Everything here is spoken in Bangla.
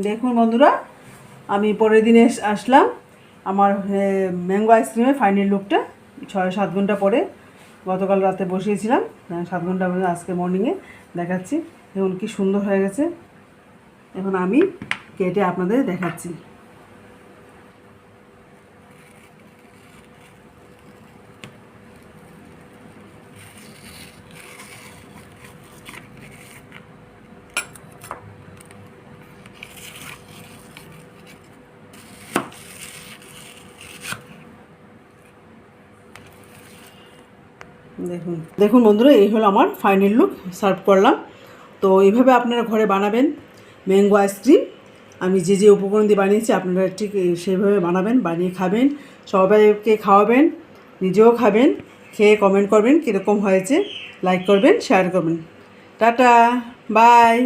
দেখুন বন্ধুরা, আমি পরের দিনে আসলাম আমার ম্যাঙ্গো আইসক্রিমের ফাইনাল লুকটা 6-7 ঘন্টা পরে। গতকাল রাতে বসিয়েছিলাম, 7 ঘন্টা পরে আজকে মর্নিংয়ে দেখাচ্ছি। দেখুন কি সুন্দর হয়ে গেছে। এখন আমি কেটে আপনাদের দেখাচ্ছি। দেখুন দেখুন বন্ধুরা, এই হলো আমার ফাইনাল লুক। সার্ভ করলাম। তো এইভাবে আপনারা ঘরে বানাবেন ম্যাঙ্গো আইসক্রিম। আমি যে যে উপকরণ দিয়ে বানিয়েছি আপনারা ঠিক সেইভাবে বানাবেন, বানিয়ে খাবেন, সবাইকে খাওয়াবেন, নিজেও খাবেন, খেয়ে কমেন্ট করবেন কীরকম হয়েছে, লাইক করবেন, শেয়ার করবেন। Tata, by.